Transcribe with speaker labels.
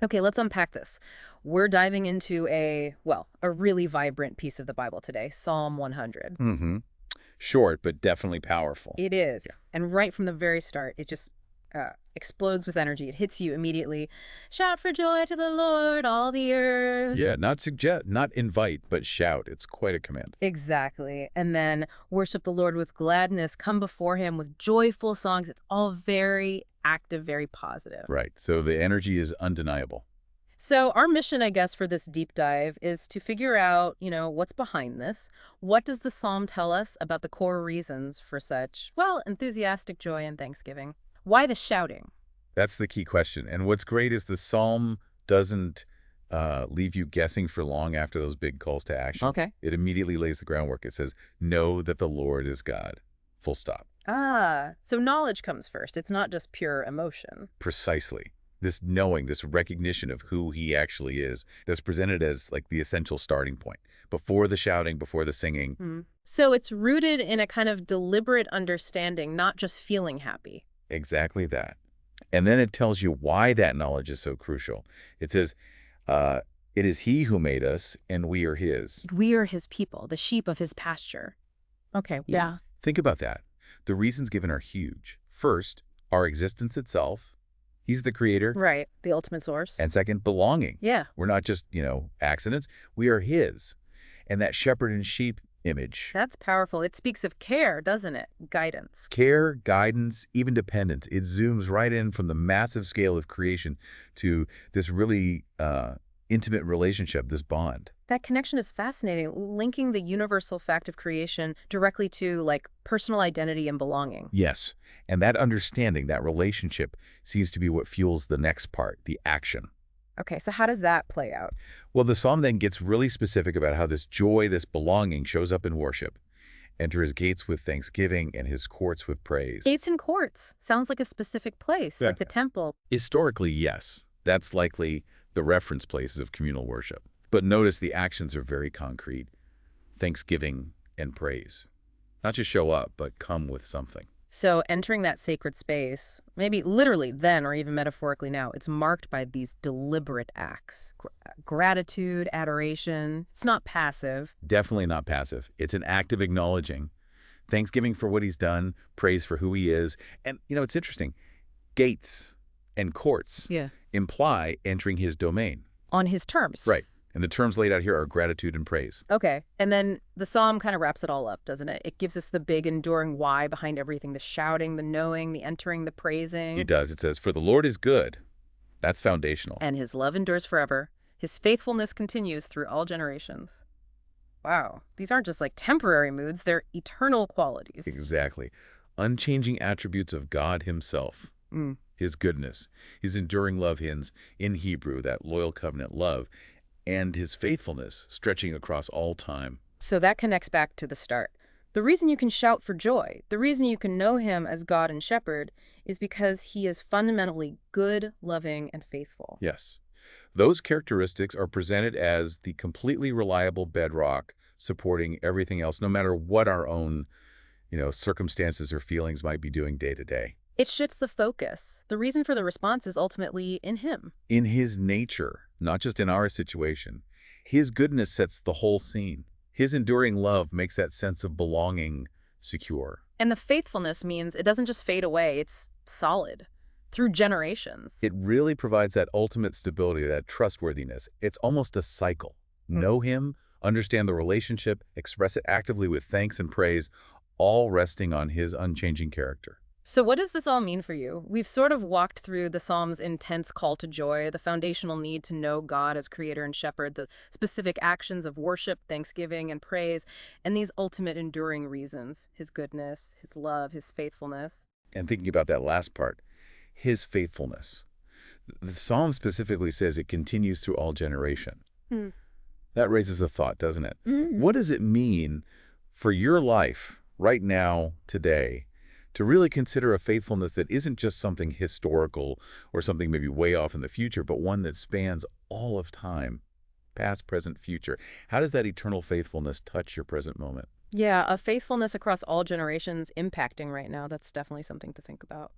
Speaker 1: Okay, let's unpack this. We're diving into a really vibrant piece of the Bible today, Psalm 100.
Speaker 2: Mm-hmm. Short, but definitely powerful.
Speaker 1: It is.
Speaker 2: Yeah.
Speaker 1: And right from the very start, it just explodes with energy. It hits you immediately. Shout for joy to the Lord, all the earth.
Speaker 2: Yeah, not suggest, not invite, but shout. It's quite a command.
Speaker 1: Exactly. And then worship the Lord with gladness, come before him with joyful songs. It's all very active, very positive.
Speaker 2: Right. So the energy is undeniable.
Speaker 1: So our mission, I guess, for this deep dive is to figure out, what's behind this. What does the psalm tell us about the core reasons for such, enthusiastic joy and thanksgiving? Why the shouting?
Speaker 2: That's the key question. And what's great is the psalm doesn't leave you guessing for long after those big calls to action.
Speaker 1: Okay.
Speaker 2: It immediately lays the groundwork. It says, know that the Lord is God. Full stop.
Speaker 1: Ah, so knowledge comes first. It's not just pure emotion.
Speaker 2: Precisely. This knowing, this recognition of who he actually is, that's presented as like the essential starting point. Before the shouting, before the singing.
Speaker 1: So it's rooted in a kind of deliberate understanding, not just feeling happy.
Speaker 2: Exactly that. And then it tells you why that knowledge is so crucial. It says, it is he who made us, and we are his.
Speaker 1: We are his people, the sheep of his pasture. Okay, yeah.
Speaker 2: Think about that. The reasons given are huge. First, our existence itself. He's the creator.
Speaker 1: Right, the ultimate source.
Speaker 2: And second, belonging.
Speaker 1: Yeah.
Speaker 2: We're not just, accidents. We are his. And that shepherd and sheep image.
Speaker 1: That's powerful. It speaks of care, doesn't it? Guidance.
Speaker 2: Care, guidance, even dependence. It zooms right in from the massive scale of creation to this really intimate relationship, this bond.
Speaker 1: That connection is fascinating, linking the universal fact of creation directly to, personal identity and belonging.
Speaker 2: Yes. And that understanding, that relationship, seems to be what fuels the next part, the action.
Speaker 1: Okay, so how does that play out?
Speaker 2: Well, the psalm then gets really specific about how this joy, this belonging shows up in worship. Enter his gates with thanksgiving and his courts with praise.
Speaker 1: Gates and courts. Sounds like a specific place, like the temple.
Speaker 2: Historically, yes. That's likely the reference places of communal worship. But notice the actions are very concrete. Thanksgiving and praise. Not just show up, but come with something.
Speaker 1: So entering that sacred space, maybe literally then or even metaphorically now, it's marked by these deliberate acts. Gratitude, adoration. It's not passive.
Speaker 2: Definitely not passive. It's an active acknowledging. Thanksgiving for what he's done, praise for who he is. And, it's interesting. Gates and courts imply entering his domain.
Speaker 1: On his terms.
Speaker 2: Right. And the terms laid out here are gratitude and praise.
Speaker 1: Okay. And then the psalm kind of wraps it all up, doesn't it? It gives us the big enduring why behind everything, the shouting, the knowing, the entering, the praising.
Speaker 2: It does. It says, for the Lord is good. That's foundational.
Speaker 1: And his love endures forever. His faithfulness continues through all generations. Wow. These aren't just temporary moods. They're eternal qualities.
Speaker 2: Exactly. Unchanging attributes of God himself. His goodness, his enduring love hymns in Hebrew, that loyal covenant love, and his faithfulness stretching across all time.
Speaker 1: So that connects back to the start. The reason you can shout for joy, the reason you can know him as God and shepherd, is because he is fundamentally good, loving, and faithful.
Speaker 2: Yes. Those characteristics are presented as the completely reliable bedrock supporting everything else, no matter what our own, circumstances or feelings might be doing day to day.
Speaker 1: It shifts the focus. The reason for the response is ultimately in him.
Speaker 2: In his nature, not just in our situation. His goodness sets the whole scene. His enduring love makes that sense of belonging secure.
Speaker 1: And the faithfulness means it doesn't just fade away, it's solid through generations.
Speaker 2: It really provides that ultimate stability, that trustworthiness. It's almost a cycle. Know him, understand the relationship, express it actively with thanks and praise, all resting on his unchanging character.
Speaker 1: So what does this all mean for you? We've sort of walked through the Psalm's intense call to joy, the foundational need to know God as creator and shepherd, the specific actions of worship, thanksgiving, and praise, and these ultimate enduring reasons, his goodness, his love, his faithfulness.
Speaker 2: And thinking about that last part, his faithfulness. The Psalm specifically says it continues through all generation. That raises a thought, doesn't it? What does it mean for your life right now, today, to really consider a faithfulness that isn't just something historical or something maybe way off in the future, but one that spans all of time, past, present, future? How does that eternal faithfulness touch your present moment?
Speaker 1: Yeah, a faithfulness across all generations impacting right now. That's definitely something to think about.